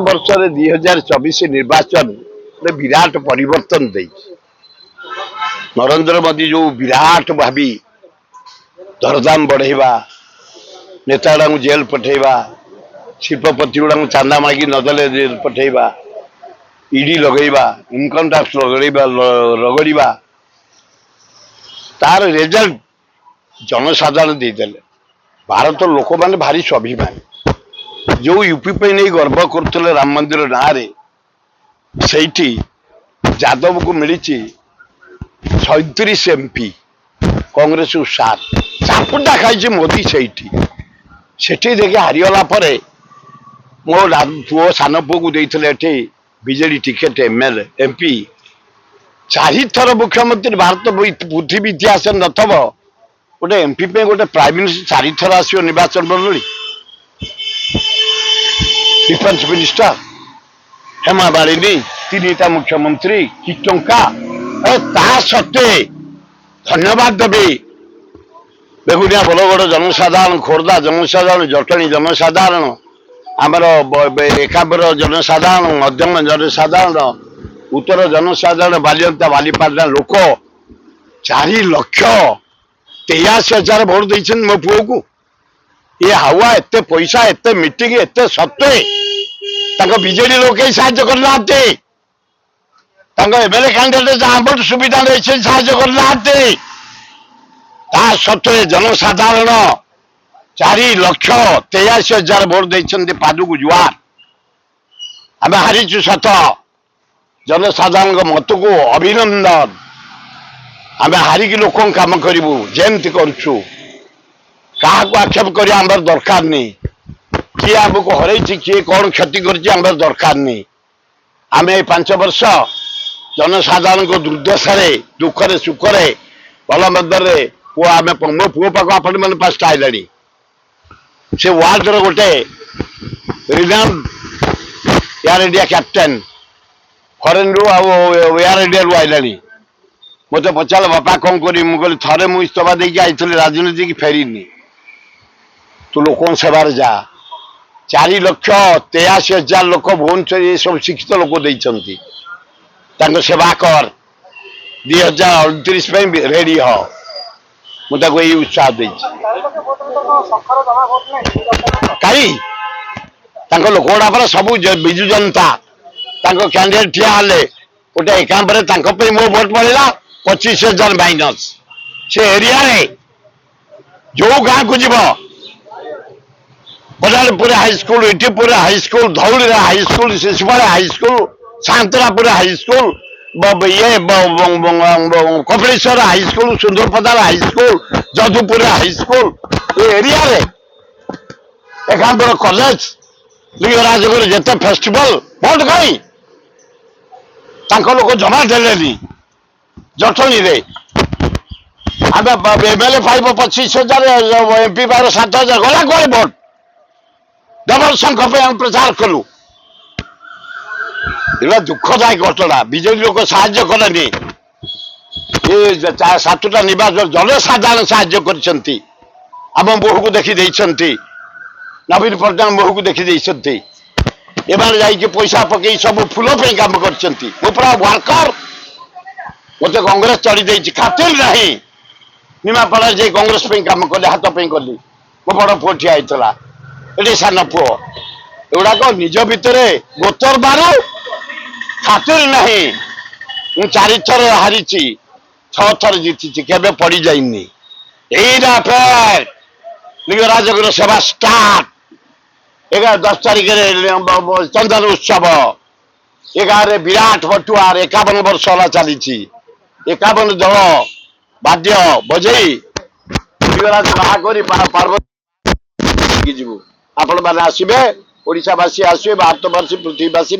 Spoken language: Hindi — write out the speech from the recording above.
वर्ष 2024 निर्वाचन विराट परिवर्तन दे नरेंद्र मोदी जो विराट भावी दरदाम बढ़ेवा नेता जेल पठेवा शिल्पपति गुड़ा चांदा मागी नदेले जेल पठेवा ईडी लगेवा इनकम टैक्स रगड़ा तार रिजल्ट जनसाधारण देदेले भारत लोक मैंने भारी स्वाभिमान जो यूपी पे नहीं गर्व करते राम मंदिर ना रे सेठी यादव को मिली 37 एमपी कांग्रेस को 7 चापुटा खाई मोदी सेठी देखे हारीगला मो पुओ सान पु को देते बीजेडी टिकेट एमएलए एमपी 4 थर मुख्यमंत्री भारत पृथ्वी इतिहास नथब गोटे एमपी पे गोटे प्राइम मिनिस्टर 4 थर आसो निर्वाचन मंडली डिफेन्स मिनिस्टर हेमा मालिनी 3टा मुख्यमंत्री कि टंका सत्वे धन्यवाद देवी बेगुनिया बरगढ़ जनसाधारण खोर्धा जनसाधारण जटणी जनसाधारण आमर एकाबर जनसाधारण मध्यम जनसाधारण उत्तर जनसाधारण बालियंता बालीपाटना लोक 4,83,000 भोट देते मो पुओ को ये हावा एते पैसा एते मीटिंग एते सत्वे बीजेडी लोग साहाଯ୍य करना एमएलए कैंडिडेट जहां सुविधा नहीं साहाଯ୍य करना सत्वे जनसाधारण 4,83,000 भोट देते पादुक जुआर आम हारीचु सत जनसाधारण मत को अभिनंदन आम हारिकी लोक काम करूँ जमती करूँ क्या आक्षेप कर दरकार नहीं किए आमको हर किए कौन क्षति कर दरकार नहीं आम 5 वर्ष जनसाधारण को दुर्दशा दुखरे सुखरे भल मदरे आम मो पुओ पाक आपण मैंने पास आइला से वार्ड रोटे रिनाउंड एयर इंडिया कैप्टेन फरेन रु एयर इंडिया रु आइला मत पचार बापा कौन करी मुझे थे मुझे इस्तफा देकी आई राजनीति की फेरीनी तू लोक सेवार जा 4,83,000 लोक भुवनेश्वर ये सब शिक्षित लोक देते सेवा कर 2029 रेडी हो मुझे यही उत्साह दे कहीं लोक गुड़ा पर सब विजु जनता कैंडिडेट ठिया हेले गोटे एकांबर मो भोट पड़ा 25,000 माइनस से एरिया रे जो गाँ को जीव Badalpur high school Itipur high school Dhauli high school Shishupal high school Santarapur high school ये Kapileswar high school Sundarpadar high school Jadupur high school ये एरिया रे एकांबर कॉलेज लिंगराजपुर जिते फेस्टिवल भोट कहीं लोक जमा देले जटनी रे आम एमएलए पाइब 25,000 एमपी पाइब 7,000 गला कौन भोट डबल संख्या प्रचार कलु एटा दुखदायक घटना बीजेपी लोक साहाଯ୍य कलेनि ये 7टा निर्वाचन जनसाधारण साहाଯ୍य करछंती आम मुह को देखी देछंती नवीन पट्टनायक मुह को देखी देछंती एबार जाई पैसा पकई सब फुल पे काम करछंती मो पूरा वर्कर मते कांग्रेस चढ़ी देछि खातिर नहीं निमापड़ा जे कांग्रेस पे काम कले हाथ पे कली मो बड़ पुओ ठिया आइतला एटी सान पुओ एगुड़ाक निज भितर गोतर बारू खातिर नहीं 4 थर हारी 6 थर जीति केबे पड़ी जाइनी एइरा फेर लिंगराजपुर सेवा स्टार्ट 10 तारिख चंदन उत्सव 11 विराट बटुआर 51 वर्ष है चली 51 दल बाद्य बजई लिंगराज बाहाकरी पार्वती जीवु आपण मैंने आसबे ओडावासी आसबे भारतवासी पृथ्वीवासी